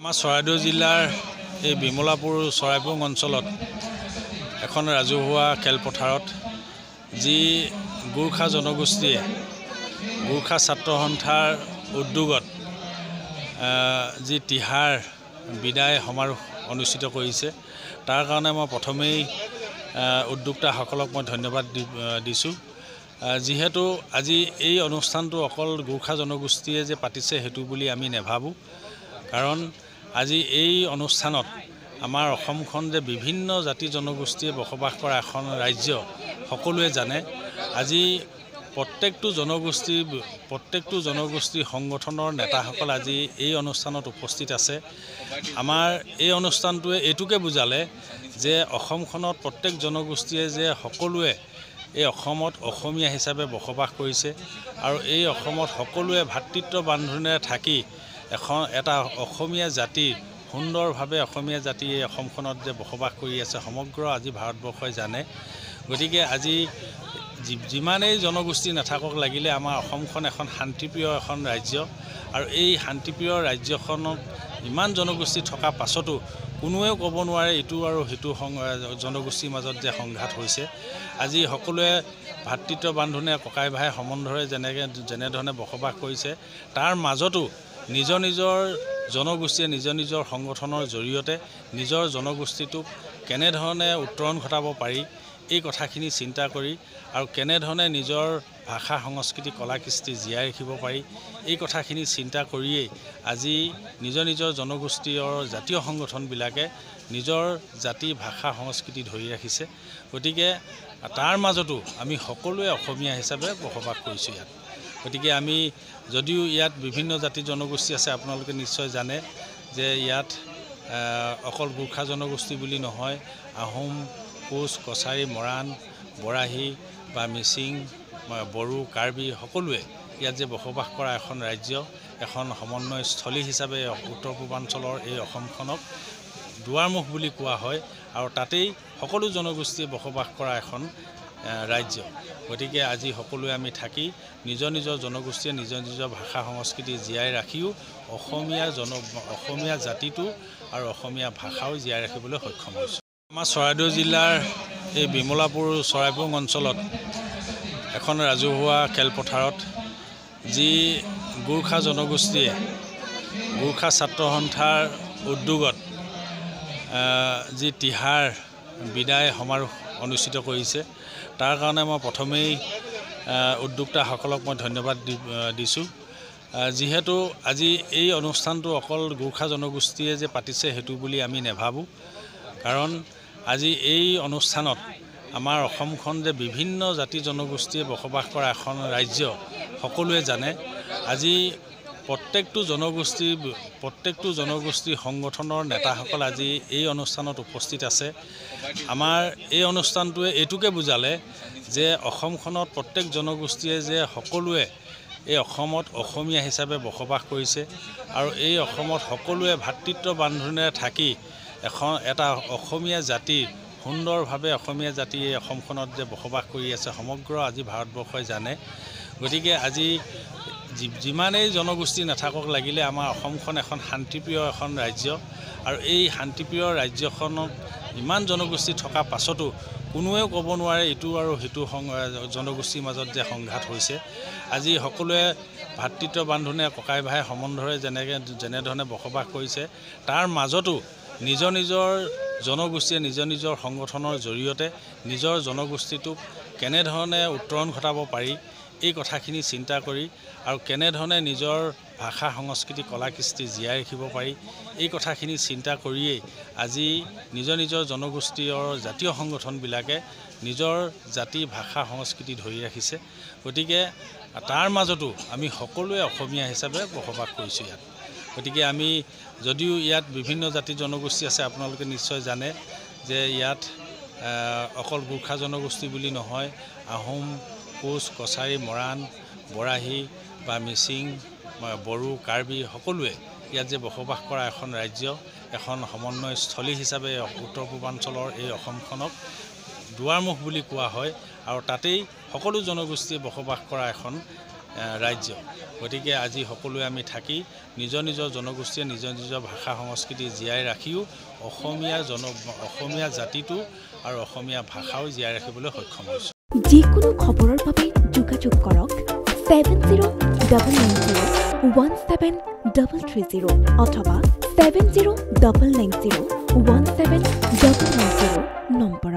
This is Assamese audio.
আমাৰ চৰাইদেউ জিলাৰ এই বিমলাপুৰ চৰাইপুং অঞ্চলত এখন ৰাজহুৱা খেলপথাৰত যি গোৰ্খা জনগোষ্ঠীয়ে গোৰ্খা ছাত্ৰ সন্থাৰ উদ্যোগত যি তিহাৰ বিদায় সমাৰোহ অনুষ্ঠিত কৰিছে তাৰ কাৰণে মই প্ৰথমেই উদ্যোক্তাসকলক মই ধন্যবাদ দিছোঁ। যিহেতু আজি এই অনুষ্ঠানটো অকল গোৰ্খা জনগোষ্ঠীয়ে যে পাতিছে সেইটো বুলি আমি নেভাবোঁ, কাৰণ আজি এই অনুষ্ঠানত আমাৰ অসমখন যে বিভিন্ন জাতি জনগোষ্ঠীয়ে বসবাস কৰা এখন ৰাজ্য সকলোৱে জানে। আজি প্ৰত্যেকটো জনগোষ্ঠী সংগঠনৰ নেতাসকল আজি এই অনুষ্ঠানত উপস্থিত আছে। আমাৰ এই অনুষ্ঠানটোৱে এইটোকে বুজালে যে অসমখনত প্ৰত্যেক জনগোষ্ঠীয়ে যে সকলোৱে এই অসমত অসমীয়া হিচাপে বসবাস কৰিছে আৰু এই অসমত সকলোৱে ভাতৃত্ব বান্ধোনেৰে থাকি এটা অসমীয়া জাতি সুন্দৰভাৱে অসমীয়া জাতি এই অসমখনত যে বসবাস কৰি আছে সমগ্ৰ আজি ভাৰতবৰ্ষই জানে। গতিকে আজি যিমানেই জনগোষ্ঠী নাথাকক লাগিলে আমাৰ অসমখন এখন শান্তিপ্ৰিয় এখন ৰাজ্য, আৰু এই শান্তিপ্ৰিয় ৰাজ্যখনত ইমান জনগোষ্ঠী থকা পাছতো কোনোৱেও ক'ব নোৱাৰে ইটো আৰু সিটো জনগোষ্ঠীৰ মাজত যে সংঘাত হৈছে। আজি সকলোৱে ভাতৃত্ব বান্ধোনে ককাই ভাই সম্বন্ধৰে যেনেধৰণে বসবাস কৰিছে তাৰ মাজতো নিজৰ জনগোষ্ঠীয়ে নিজৰ সংগঠনৰ জৰিয়তে নিজৰ জনগোষ্ঠীটোক কেনেধৰণে উত্তৰণ ঘটাব পাৰি এই কথাখিনি চিন্তা কৰি আৰু কেনেধৰণে নিজৰ ভাষা সংস্কৃতি কলা কৃষ্টি জীয়াই ৰাখিব পাৰি এই কথাখিনি চিন্তা কৰিয়েই আজি নিজৰ জনগোষ্ঠীয় জাতীয় সংগঠনবিলাকে নিজৰ জাতি ভাষা সংস্কৃতি ধৰি ৰাখিছে। গতিকে তাৰ মাজতো আমি সকলোৱে অসমীয়া হিচাপে বসবাস কৰিছোঁ ইয়াত। গতিকে আমি যদিও ইয়াত বিভিন্ন জাতি জনগোষ্ঠী আছে, আপোনালোকে নিশ্চয় জানে যে ইয়াত অকল গোৰ্খা জনগোষ্ঠী বুলি নহয়, আহোম, কোচ, কছাৰী, মৰাণ, বৰাহী বা মিচিং, বড়ো, কাৰ্বি সকলোৱে ইয়াত যে বসবাস কৰা এখন ৰাজ্য, এখন সমন্বয়স্থলী হিচাপে উত্তৰ পূৰ্বাঞ্চলৰ এই অসমখনক দুৱাৰমুখ বুলি কোৱা হয়, আৰু তাতেই সকলো জনগোষ্ঠীয়ে বসবাস কৰা এখন ৰাজ্য। গতিকে আজি সকলোৱে আমি থাকি নিজৰ জনগোষ্ঠীয়ে নিজৰ ভাষা সংস্কৃতি জীয়াই ৰাখিও অসমীয়া জাতিটো আৰু অসমীয়া ভাষাও জীয়াই ৰাখিবলৈ সক্ষম হৈছোঁ। আমাৰ চৰাইদেউ জিলাৰ এই বিমলাপুৰ চৰাইপুং অঞ্চলত এখন ৰাজহুৱা খেলপথাৰত যি গোৰ্খা জনগোষ্ঠীয়ে গোৰ্খা ছাত্ৰ সন্থাৰ উদ্যোগত যি তিহাৰ বিদায় সমাৰোহ অনুষ্ঠিত কৰিছে তাৰ কাৰণে মই প্ৰথমেই উদ্যোক্তাসকলক মই ধন্যবাদ দিছোঁ। যিহেতু আজি এই অনুষ্ঠানটো অকল গোৰ্খা জনগোষ্ঠীয়ে যে পাতিছে সেইটো বুলি আমি নেভাবোঁ, কাৰণ আজি এই অনুষ্ঠানত আমাৰ অসমখন যে বিভিন্ন জাতি জনগোষ্ঠীয়ে বসবাস কৰা এখন ৰাজ্য সকলোৱে জানে। আজি প্ৰত্যেকটো জনগোষ্ঠী সংগঠনৰ নেতাসকল আজি এই অনুষ্ঠানত উপস্থিত আছে। আমাৰ এই অনুষ্ঠানটোৱে এইটোকে বুজালে যে অসমখনত প্ৰত্যেক জনগোষ্ঠীয়ে যে সকলোৱে এই অসমত অসমীয়া হিচাপে বসবাস কৰিছে আৰু এই অসমত সকলোৱে ভাতৃত্ব বান্ধোনেৰে থাকি এটা অসমীয়া জাতি সুন্দৰভাৱে অসমীয়া জাতি এই অসমখনত যে বসবাস কৰি আছে সমগ্ৰ আজি ভাৰতবৰ্ষই জানে। গতিকে আজি যিমানেই জনগোষ্ঠী নাথাকক লাগিলে আমাৰ অসমখন এখন শান্তিপ্ৰিয় এখন ৰাজ্য, আৰু এই শান্তিপ্ৰিয় ৰাজ্যখনত ইমান জনগোষ্ঠী থকা পাছতো কোনোৱেও ক'ব নোৱাৰে ইটো আৰু সিটো জনগোষ্ঠীৰ মাজত যে সংঘাত হৈছে। আজি সকলোৱে ভাতৃত্ব বান্ধোনে ককাই ভাই সম্বন্ধৰে যেনেধৰণে বসবাস কৰিছে তাৰ মাজতো নিজৰ জনগোষ্ঠীয়ে নিজৰ সংগঠনৰ জৰিয়তে নিজৰ জনগোষ্ঠীটোক কেনেধৰণে উত্তৰণ ঘটাব পাৰি এই কথাখিনি চিন্তা কৰি আৰু কেনেধৰণে নিজৰ ভাষা সংস্কৃতি কলা কৃষ্টি জীয়াই ৰাখিব পাৰি এই কথাখিনি চিন্তা কৰিয়েই আজি নিজৰ জনগোষ্ঠীয় জাতীয় সংগঠনবিলাকে নিজৰ জাতি ভাষা সংস্কৃতি ধৰি ৰাখিছে। গতিকে তাৰ মাজতো আমি সকলোৱে অসমীয়া হিচাপে বসবাস কৰিছোঁ ইয়াত। গতিকে আমি যদিও ইয়াত বিভিন্ন জাতি জনগোষ্ঠী আছে, আপোনালোকে নিশ্চয় জানে যে ইয়াত অকল গোৰ্খা জনগোষ্ঠী বুলি নহয়, আহোম, কোচ, কছাৰী, মৰাণ, বৰাহী বা মিচিং, বড়ো, কাৰ্বি সকলোৱে ইয়াত যে বসবাস কৰা এখন ৰাজ্য, এখন সমন্বয়স্থলী হিচাপে উত্তৰ পূৰ্বাঞ্চলৰ এই অসমখনক দুৱাৰমুখ বুলি কোৱা হয়, আৰু তাতেই সকলো জনগোষ্ঠীয়ে বসবাস কৰা এখন ৰাজ্য গতিকে আজি সকলোৱে আমি থাকি নিজৰ নিজৰ জনগোষ্ঠীয়ে নিজৰ নিজৰ ভাষা সংস্কৃতি জীয়াই ৰাখিও অসমীয়া জাতিটো আৰু অসমীয়া ভাষাও জীয়াই ৰাখিবলৈ সক্ষম হৈছোঁ যিকোনো খবৰৰ বাবে যোগাযোগ কৰক 70901730 অথবা 7099017990 নম্বৰত